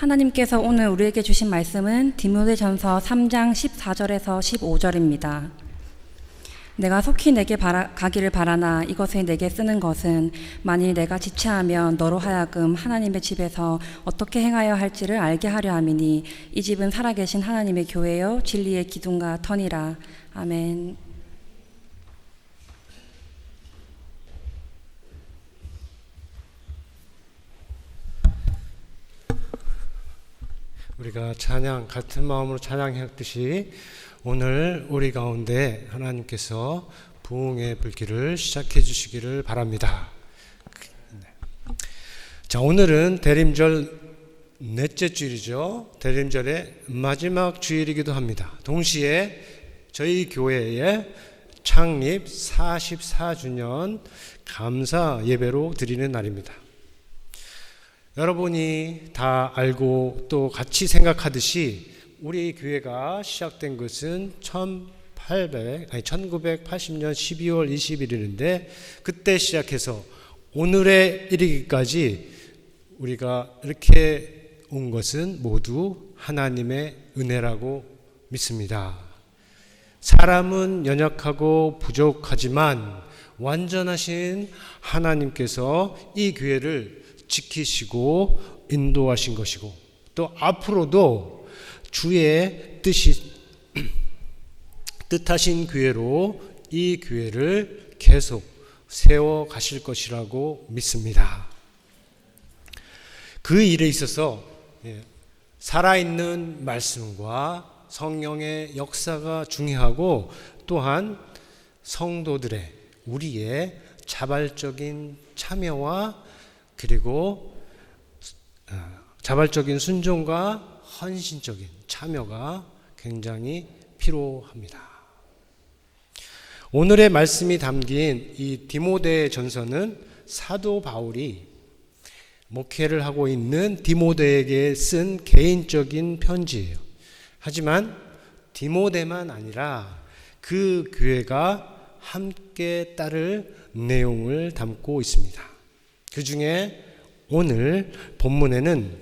하나님께서 오늘 우리에게 주신 말씀은 디모데전서 3장 14절에서 15절입니다. 내가 속히 내게 가기를 바라나 이것을 내게 쓰는 것은 만일 내가 지체하면 너로 하여금 하나님의 집에서 어떻게 행하여 할지를 알게 하려 함이니 이 집은 살아계신 하나님의 교회요 진리의 기둥과 터니라. 아멘. 우리가 같은 마음으로 찬양했듯이 오늘 우리 가운데 하나님께서 부흥의 불길을 시작해 주시기를 바랍니다. 자, 오늘은 대림절 넷째 주일이죠. 대림절의 마지막 주일이기도 합니다. 동시에 저희 교회의 창립 44주년 감사 예배로 드리는 날입니다. 여러분이 다 알고 또 같이 생각하듯이 우리 교회가 시작된 것은 1980년 12월 21일인데 그때 시작해서 오늘에 이르기까지 우리가 이렇게 온 것은 모두 하나님의 은혜라고 믿습니다. 사람은 연약하고 부족하지만 완전하신 하나님께서 이 교회를 지키시고 인도하신 것이고 또 앞으로도 주의 뜻하신 교회로 이 교회를 계속 세워 가실 것이라고 믿습니다. 그 일에 있어서 살아있는 말씀과 성령의 역사가 중요하고 또한 성도들의 우리의 자발적인 참여와 그리고 자발적인 순종과 헌신적인 참여가 굉장히 필요합니다. 오늘의 말씀이 담긴 이 디모데전서는 사도 바울이 목회를 하고 있는 디모데에게 쓴 개인적인 편지예요. 하지만 디모데만 아니라 그 교회가 함께 따를 내용을 담고 있습니다. 그 중에 오늘 본문에는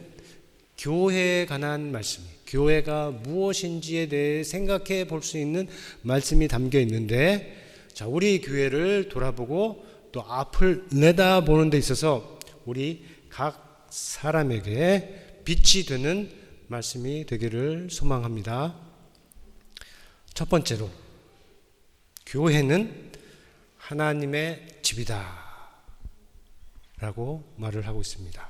교회에 관한 말씀, 교회가 무엇인지에 대해 생각해 볼 수 있는 말씀이 담겨 있는데, 자, 우리 교회를 돌아보고 또 앞을 내다보는 데 있어서 우리 각 사람에게 빛이 되는 말씀이 되기를 소망합니다. 첫 번째로, 교회는 하나님의 집이다 라고 말을 하고 있습니다.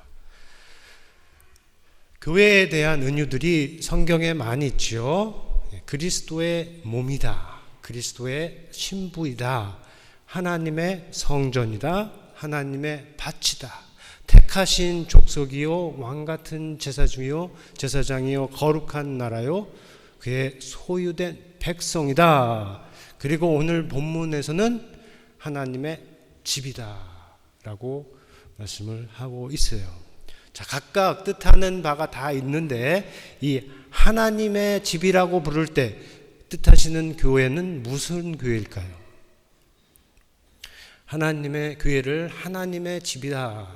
교회에 대한 은유들이 성경에 많이 있죠. 그리스도의 몸이다, 그리스도의 신부이다, 하나님의 성전이다, 하나님의 밭이다, 택하신 족속이요 왕같은 제사장이요 거룩한 나라요 그의 소유된 백성이다. 그리고 오늘 본문에서는 하나님의 집이다 라고 말씀을 하고 있어요. 자, 각각 뜻하는 바가 다 있는데 이 하나님의 집이라고 부를 때 뜻하시는 교회는 무슨 교회일까요? 하나님의 교회를 하나님의 집이다,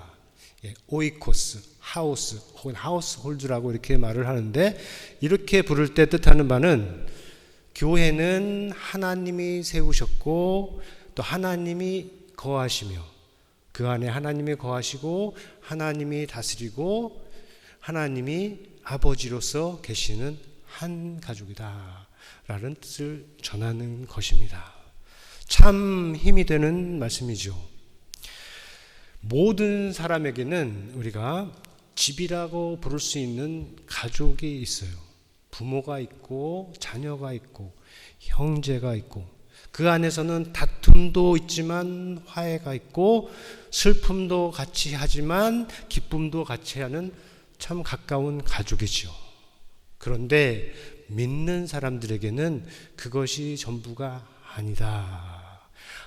오이코스, 하우스 혹은 하우스홀드라고 이렇게 말을 하는데, 이렇게 부를 때 뜻하는 바는 교회는 하나님이 세우셨고 또 하나님이 거하시며 그 안에 하나님이 거하시고 하나님이 다스리고 하나님이 아버지로서 계시는 한 가족이다 라는 뜻을 전하는 것입니다. 참 힘이 되는 말씀이죠. 모든 사람에게는 우리가 집이라고 부를 수 있는 가족이 있어요. 부모가 있고 자녀가 있고 형제가 있고, 그 안에서는 다툼도 있지만 화해가 있고 슬픔도 같이 하지만 기쁨도 같이 하는 참 가까운 가족이죠. 그런데 믿는 사람들에게는 그것이 전부가 아니다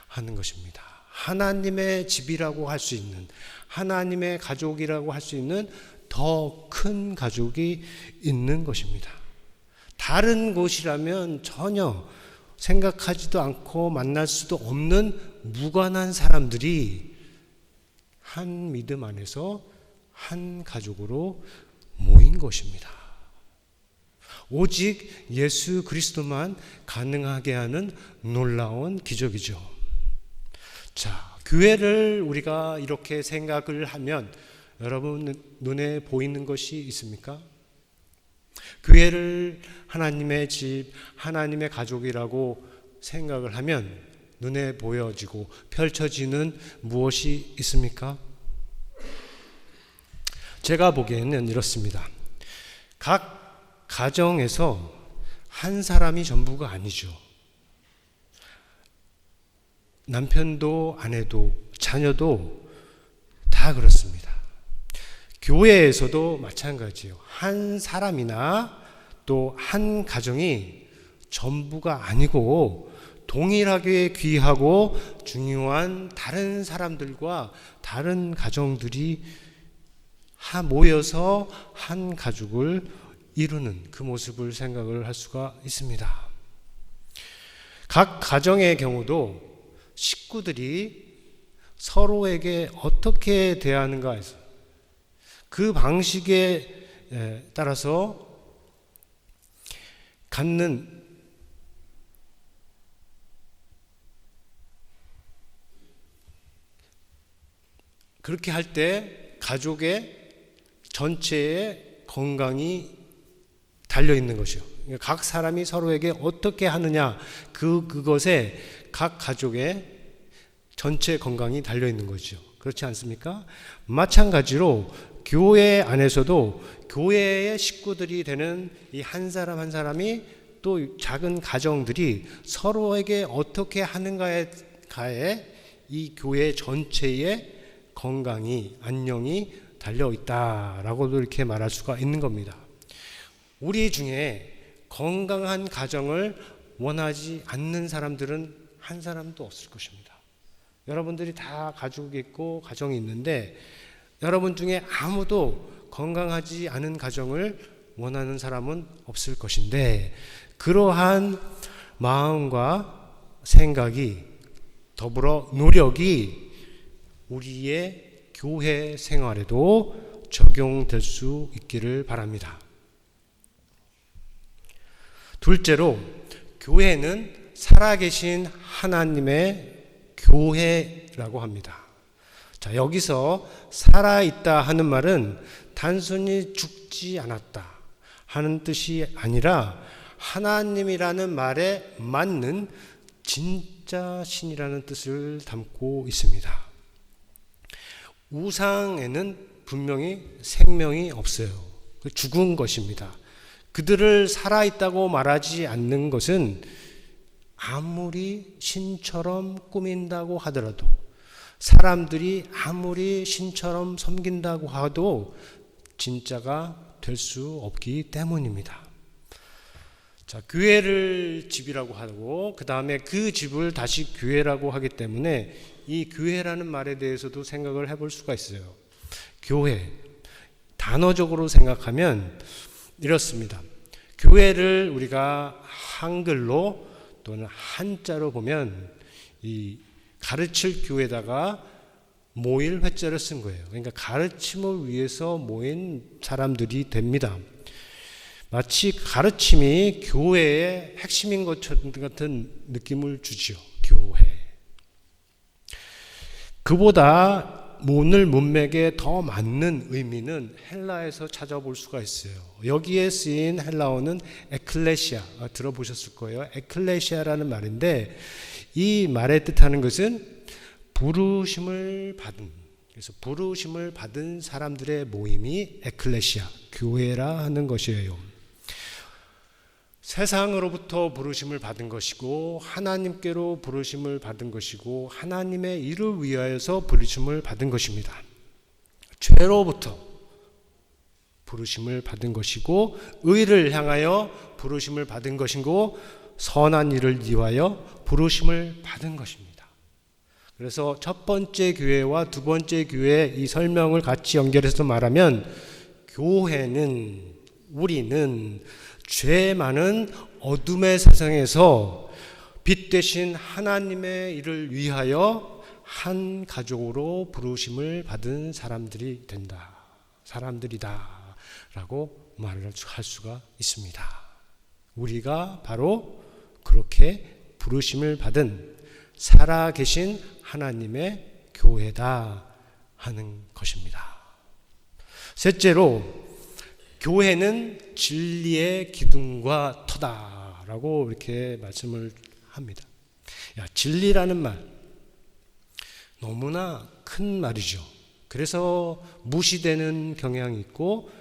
하는 것입니다. 하나님의 집이라고 할 수 있는, 하나님의 가족이라고 할 수 있는 더 큰 가족이 있는 것입니다. 다른 곳이라면 전혀 생각하지도 않고 만날 수도 없는 무관한 사람들이 한 믿음 안에서 한 가족으로 모인 것입니다. 오직 예수 그리스도만 가능하게 하는 놀라운 기적이죠. 자, 교회를 우리가 이렇게 생각을 하면 여러분 눈에 보이는 것이 있습니까? 교회를 하나님의 집, 하나님의 가족이라고 생각을 하면 눈에 보여지고 펼쳐지는 무엇이 있습니까? 제가 보기에는 이렇습니다. 각 가정에서 한 사람이 전부가 아니죠. 남편도 아내도 자녀도 다 그렇습니다. 교회에서도 마찬가지예요. 한 사람이나 또 한 가정이 전부가 아니고 동일하게 귀하고 중요한 다른 사람들과 다른 가정들이 모여서 한 가족을 이루는 그 모습을 생각을 할 수가 있습니다. 각 가정의 경우도 식구들이 서로에게 어떻게 대하는가 해서 그 방식에 따라서 갖는 그렇게 할 때 가족의 전체의 건강이 달려있는 것이요. 각 사람이 서로에게 어떻게 하느냐 그것에 각 가족의 전체 건강이 달려있는 거죠. 그렇지 않습니까? 마찬가지로 교회 안에서도 교회의 식구들이 되는 이 한 사람 한 사람이 또 작은 가정들이 서로에게 어떻게 하는가에 이 교회 전체의 건강이 안녕이 달려있다라고도 이렇게 말할 수가 있는 겁니다. 우리 중에 건강한 가정을 원하지 않는 사람들은 한 사람도 없을 것입니다. 여러분들이 다 가족이 있고 가정이 있는데 여러분 중에 아무도 건강하지 않은 가정을 원하는 사람은 없을 것인데 그러한 마음과 생각이 더불어 노력이 우리의 교회 생활에도 적용될 수 있기를 바랍니다. 둘째로 교회는 살아계신 하나님의 교회라고 합니다. 자, 여기서 살아있다 하는 말은 단순히 죽지 않았다 하는 뜻이 아니라 하나님이라는 말에 맞는 진짜 신이라는 뜻을 담고 있습니다. 우상에는 분명히 생명이 없어요. 죽은 것입니다. 그들을 살아있다고 말하지 않는 것은 아무리 신처럼 꾸민다고 하더라도 사람들이 아무리 신처럼 섬긴다고 하도 진짜가 될 수 없기 때문입니다. 자, 교회를 집이라고 하고 그 다음에 그 집을 다시 교회라고 하기 때문에 이 교회라는 말에 대해서도 생각을 해볼 수가 있어요. 교회 단어적으로 생각하면 이렇습니다. 교회를 우리가 한글로 또는 한자로 보면 이 가르칠 교회다가 모일 회자를 쓴 거예요. 그러니까 가르침을 위해서 모인 사람들이 됩니다. 마치 가르침이 교회의 핵심인 것 같은 느낌을 주지요. 교회. 그보다 오늘 문맥에 더 맞는 의미는 헬라에서 찾아볼 수가 있어요. 여기에 쓰인 헬라어는 에클레시아, 들어보셨을 거예요. 에클레시아라는 말인데 이 말의 뜻하는 것은 부르심을 받은, 그래서 부르심을 받은 사람들의 모임이 에클레시아, 교회라 하는 것이에요. 세상으로부터 부르심을 받은 것이고 하나님께로 부르심을 받은 것이고 하나님의 일을 위하여서 부르심을 받은 것입니다. 죄로부터 부르심을 받은 것이고 의를 향하여 부르심을 받은 것이고 선한 일을 위하여 부르심을 받은 것입니다. 그래서 첫 번째 교회와 두 번째 교회 이 설명을 같이 연결해서 말하면 교회는 우리는 죄 많은 어둠의 세상에서 빛 되신 하나님의 일을 위하여 한 가족으로 부르심을 받은 사람들이 된다. 사람들이다. 라고 말을 할 수가 있습니다. 우리가 바로 그렇게 부르심을 받은 살아계신 하나님의 교회다 하는 것입니다. 셋째로, 교회는 진리의 기둥과 터다라고 이렇게 말씀을 합니다. 진리라는 말 너무나 큰 말이죠. 그래서 무시되는 경향이 있고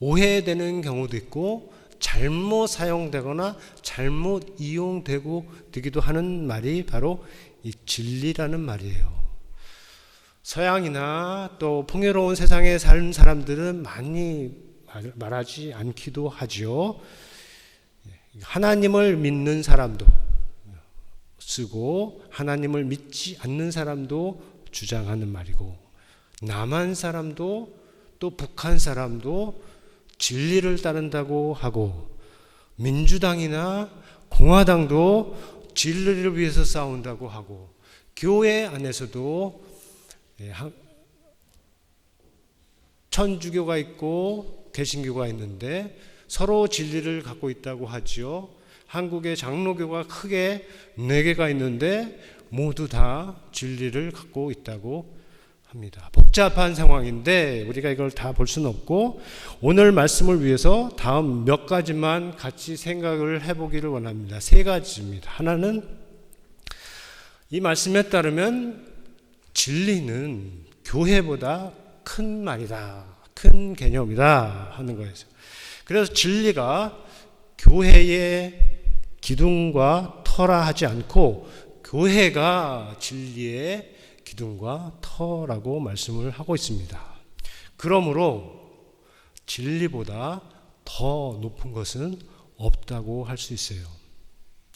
오해되는 경우도 있고 잘못 사용되거나 잘못 되기도 하는 말이 바로 이 진리라는 말이에요. 서양이나 또 풍요로운 세상에 사는 사람들은 많이 말하지 않기도 하지요. 하나님을 믿는 사람도 쓰고 하나님을 믿지 않는 사람도 주장하는 말이고, 남한 사람도 또 북한 사람도 진리를 따른다고 하고, 민주당이나 공화당도 진리를 위해서 싸운다고 하고, 교회 안에서도 천주교가 있고 개신교가 있는데 서로 진리를 갖고 있다고 하지요. 한국의 장로교가 크게 4개가 있는데 모두 다 진리를 갖고 있다고 합니다. 복잡한 상황인데 우리가 이걸 다 볼 수는 없고, 오늘 말씀을 위해서 다음 몇 가지만 같이 생각을 해보기를 원합니다. 3가지입니다. 하나는, 이 말씀에 따르면 진리는 교회보다 큰 말이다, 큰 개념이다 하는 거예요. 그래서 진리가 교회의 기둥과 터라 하지 않고 교회가 진리의 기둥과 터라고 말씀을 하고 있습니다. 그러므로 진리보다 더 높은 것은 없다고 할 수 있어요.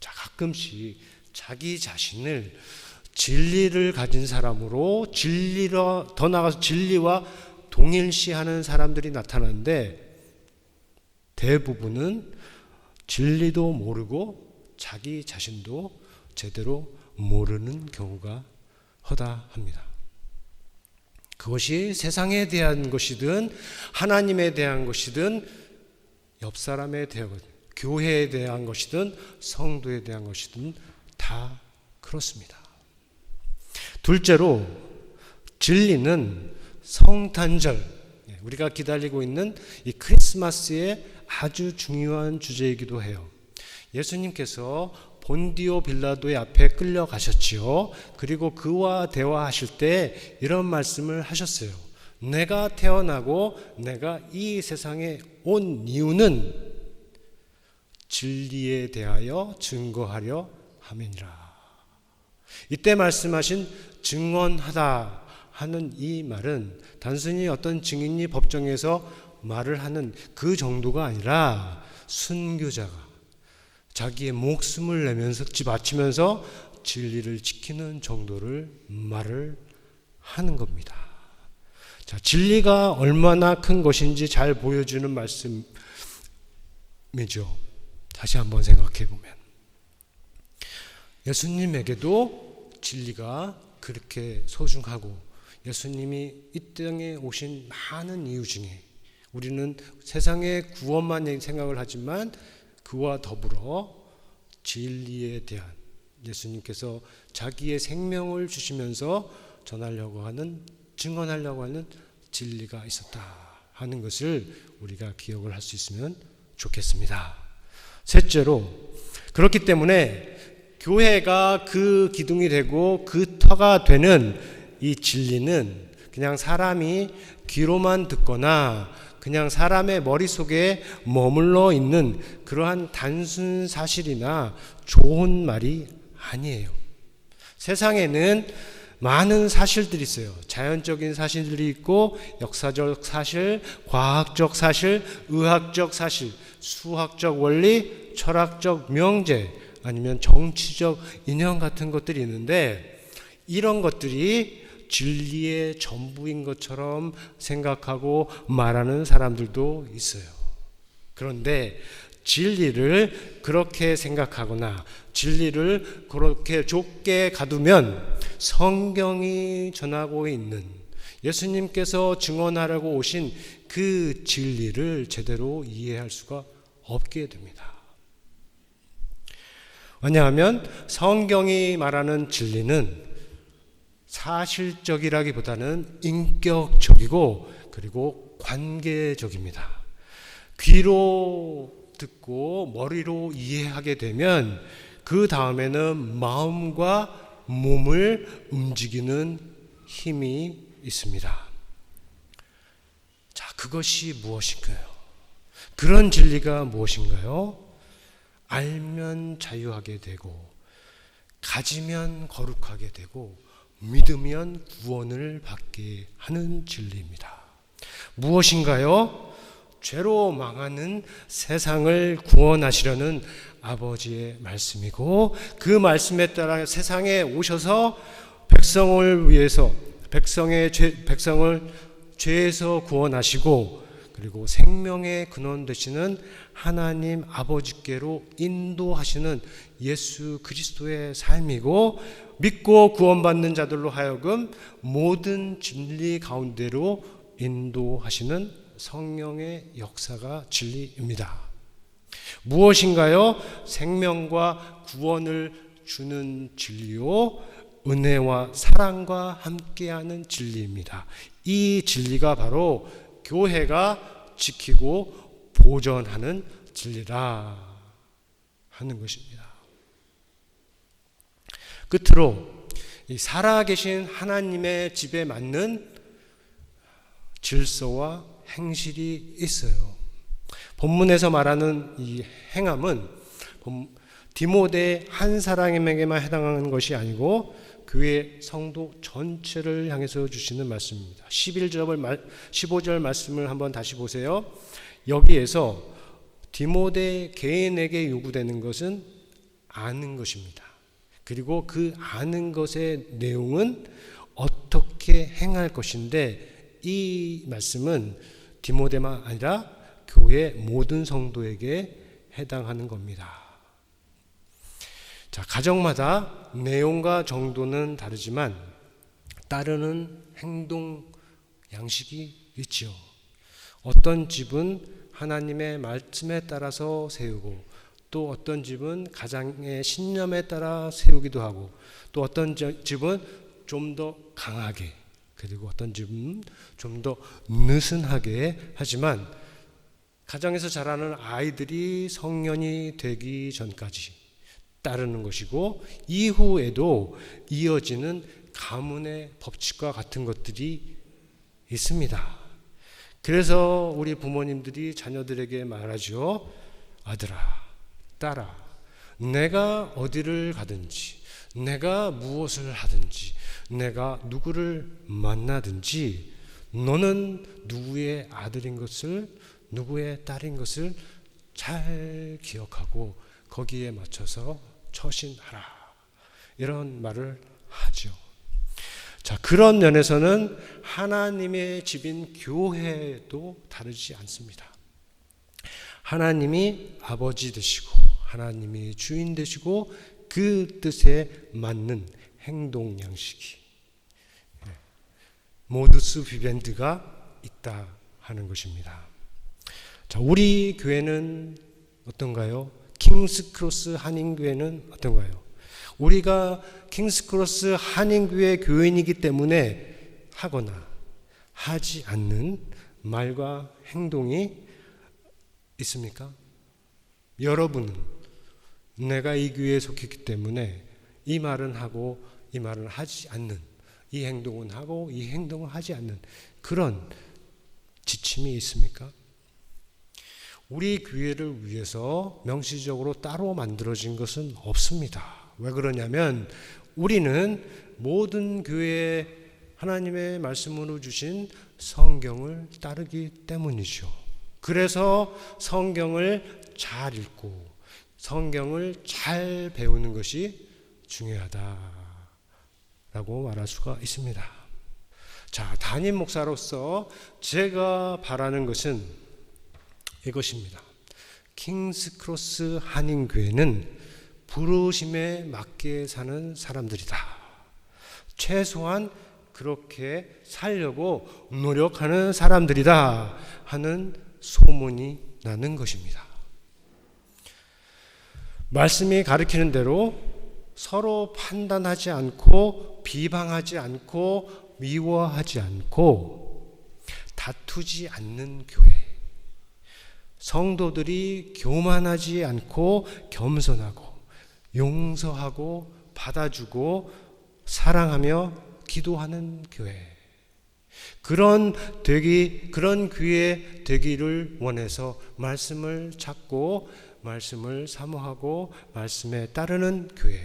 자, 가끔씩 자기 자신을 진리를 가진 사람으로, 더 나아가서 진리와 동일시하는 사람들이 나타나는데, 대부분은 진리도 모르고 자기 자신도 제대로 모르는 경우가 허다합니다. 그것이 세상에 대한 것이든 하나님에 대한 것이든 옆 사람에 대한 것, 교회에 대한 것이든 성도에 대한 것이든 다 그렇습니다. 둘째로, 진리는 성탄절, 우리가 기다리고 있는 이 크리스마스의 아주 중요한 주제이기도 해요. 예수님께서 본디오 빌라도의 앞에 끌려가셨지요. 그리고 그와 대화하실 때 이런 말씀을 하셨어요. 내가 태어나고 내가 이 세상에 온 이유는 진리에 대하여 증거하려 함이니라. 이때 말씀하신 증언하다 하는 이 말은 단순히 어떤 증인이 법정에서 말을 하는 그 정도가 아니라, 순교자가 자기의 목숨을 내면서 바치면서 진리를 지키는 정도를 말을 하는 겁니다. 자, 진리가 얼마나 큰 것인지 잘 보여주는 말씀이죠. 다시 한번 생각해 보면, 예수님에게도 진리가 그렇게 소중하고, 예수님이 이 땅에 오신 많은 이유 중에 우리는 세상의 구원만 생각을 하지만 그와 더불어 진리에 대한, 예수님께서 자기의 생명을 주시면서 전하려고 하는, 증언하려고 하는 진리가 있었다 하는 것을 우리가 기억을 할 수 있으면 좋겠습니다. 셋째로, 그렇기 때문에 교회가 그 기둥이 되고 그 터가 되는 이 진리는 그냥 사람이 귀로만 듣거나 그냥 사람의 머릿속에 머물러 있는 그러한 단순 사실이나 좋은 말이 아니에요. 세상에는 많은 사실들이 있어요. 자연적인 사실들이 있고, 역사적 사실, 과학적 사실, 의학적 사실, 수학적 원리, 철학적 명제, 아니면 정치적 인형 같은 것들이 있는데, 이런 것들이 진리의 전부인 것처럼 생각하고 말하는 사람들도 있어요. 그런데 진리를 그렇게 생각하거나 진리를 그렇게 좁게 가두면 성경이 전하고 있는, 예수님께서 증언하려고 오신 그 진리를 제대로 이해할 수가 없게 됩니다. 왜냐하면 성경이 말하는 진리는 사실적이라기보다는 인격적이고 그리고 관계적입니다. 귀로 듣고 머리로 이해하게 되면 그 다음에는 마음과 몸을 움직이는 힘이 있습니다. 자, 그것이 무엇인가요? 그런 진리가 무엇인가요? 알면 자유하게 되고, 가지면 거룩하게 되고, 믿으면 구원을 받게 하는 진리입니다. 무엇인가요? 죄로 망하는 세상을 구원하시려는 아버지의 말씀이고, 그 말씀에 따라 세상에 오셔서 백성을 위해서 백성을 죄에서 구원하시고, 그리고 생명의 근원 되시는 하나님 아버지께로 인도하시는 예수 그리스도의 삶이고, 믿고 구원받는 자들로 하여금 모든 진리 가운데로 인도하시는 성령의 역사가 진리입니다. 무엇인가요? 생명과 구원을 주는 진리요, 은혜와 사랑과 함께하는 진리입니다. 이 진리가 바로 교회가 지키고 보존하는 진리라 하는 것입니다. 끝으로 이 살아계신 하나님의 집에 맞는 질서와 행실이 있어요. 본문에서 말하는 이 행함은 디모데 한 사람에게만 해당하는 것이 아니고 교회 성도 전체를 향해서 주시는 말씀입니다. 15절 말씀을 한번 다시 보세요. 여기에서 디모데 개인에게 요구되는 것은 아는 것입니다. 그리고 그 아는 것의 내용은 어떻게 행할 것인데, 이 말씀은 디모데만 아니라 교회 모든 성도에게 해당하는 겁니다. 자, 가정마다 내용과 정도는 다르지만 따르는 행동 양식이 있죠. 어떤 집은 하나님의 말씀에 따라서 세우고, 또 어떤 집은 가장의 신념에 따라 세우기도 하고, 또 어떤 집은 좀 더 강하게, 그리고 어떤 집은 좀 더 느슨하게 하지만, 가정에서 자라는 아이들이 성년이 되기 전까지 따르는 것이고, 이후에도 이어지는 가문의 법칙과 같은 것들이 있습니다. 그래서 우리 부모님들이 자녀들에게 말하죠. 아들아, 딸아, 내가 어디를 가든지, 내가 무엇을 하든지, 내가 누구를 만나든지 너는 누구의 아들인 것을, 누구의 딸인 것을 잘 기억하고 거기에 맞춰서 처신하라. 이런 말을 하죠. 자, 그런 면에서는 하나님의 집인 교회도 다르지 않습니다. 하나님이 아버지 되시고 하나님이 주인 되시고 그 뜻에 맞는 행동 양식이, 모두스 비벤드가 있다 하는 것입니다. 자, 우리 교회는 어떤가요? 킹스크로스 한인교회는 어떤가요? 우리가 킹스크로스 한인교회 교인이기 때문에 하거나 하지 않는 말과 행동이 있습니까? 여러분은 내가 이 교회에 속했기 때문에 이 말은 하고 이 말은 하지 않는, 이 행동은 하고 이 행동을 하지 않는 그런 지침이 있습니까? 우리 교회를 위해서 명시적으로 따로 만들어진 것은 없습니다. 왜 그러냐면 우리는 모든 교회에 하나님의 말씀으로 주신 성경을 따르기 때문이죠. 그래서 성경을 잘 읽고 성경을 잘 배우는 것이 중요하다라고 말할 수가 있습니다. 자, 담임 목사로서 제가 바라는 것은 이것입니다. 킹스크로스 한인교회는 부르심에 맞게 사는 사람들이다. 최소한 그렇게 살려고 노력하는 사람들이다 하는 소문이 나는 것입니다. 말씀이 가르치는 대로 서로 판단하지 않고 비방하지 않고 미워하지 않고 다투지 않는 교회, 성도들이 교만하지 않고 겸손하고 용서하고 받아주고 사랑하며 기도하는 교회, 그런 교회 되기를 원해서 말씀을 찾고 말씀을 사모하고 말씀에 따르는 교회,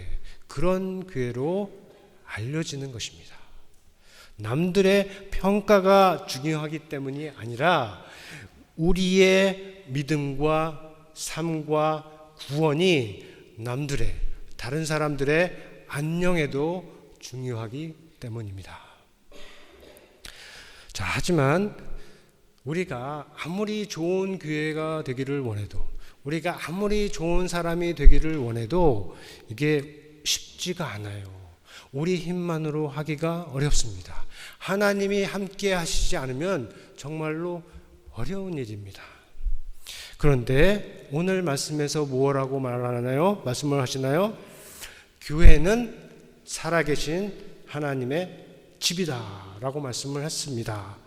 그런 교회로 알려지는 것입니다. 남들의 평가가 중요하기 때문이 아니라 우리의 믿음과 삶과 구원이 남들의, 다른 사람들의 안녕에도 중요하기 때문입니다. 자, 하지만 우리가 아무리 좋은 교회가 되기를 원해도, 우리가 아무리 좋은 사람이 되기를 원해도 이게 쉽지가 않아요. 우리 힘만으로 하기가 어렵습니다. 하나님이 함께 하시지 않으면 정말로 어려운 일입니다. 그런데 오늘 말씀에서 뭐라고 말하나요? 말씀을 하시나요? 교회는 살아계신 하나님의 집이다 라고 말씀을 했습니다.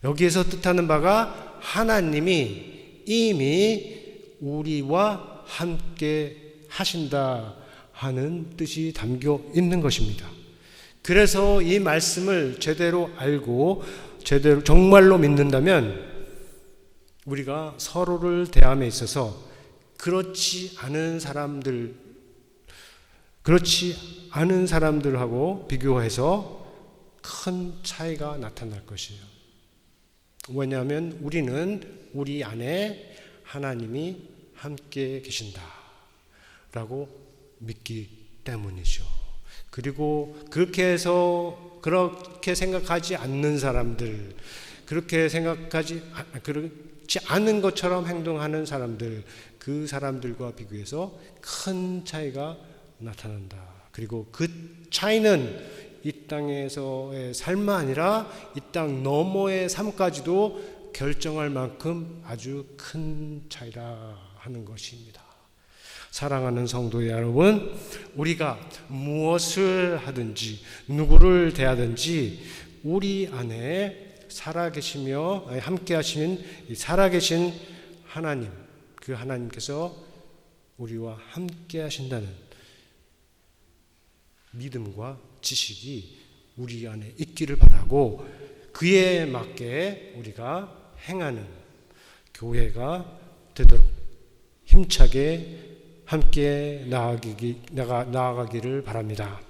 여기에서 뜻하는 바가 하나님이 이미 우리와 함께 하신다 하는 뜻이 담겨 있는 것입니다. 그래서 이 말씀을 제대로 알고 제대로 정말로 믿는다면 우리가 서로를 대함에 있어서 그렇지 않은 사람들하고 비교해서 큰 차이가 나타날 것이에요. 왜냐하면 우리는 우리 안에 하나님이 함께 계신다 라고 믿기 때문이죠. 그리고 그렇게 생각하지 않는 사람들, 그렇지 않은 것처럼 행동하는 사람들, 그 사람들과 비교해서 큰 차이가 나타난다. 그리고 그 차이는 이 땅에서의 삶만 아니라 이 땅 너머의 삶까지도 결정할 만큼 아주 큰 차이라 하는 것입니다. 사랑하는 성도 여러분, 우리가 무엇을 하든지 누구를 대하든지 우리 안에 살아계시며 함께 하시는 살아계신 하나님, 그 하나님께서 우리와 함께 하신다는 믿음과 지식이 우리 안에 있기를 바라고 그에 맞게 우리가 행하는 교회가 되도록 힘차게 함께 나아가기를 바랍니다.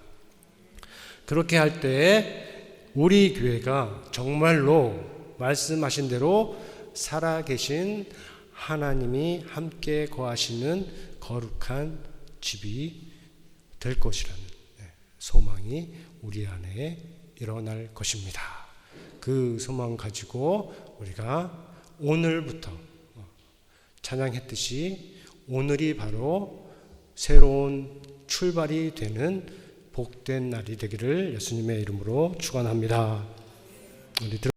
그렇게 할 때 우리 교회가 정말로 말씀하신 대로 살아계신 하나님이 함께 거하시는 거룩한 집이 될 것이라는 소망이 우리 안에 일어날 것입니다. 그 소망 가지고 우리가 오늘부터 찬양했듯이 오늘이 바로 새로운 출발이 되는 복된 날이 되기를 예수님의 이름으로 축원합니다.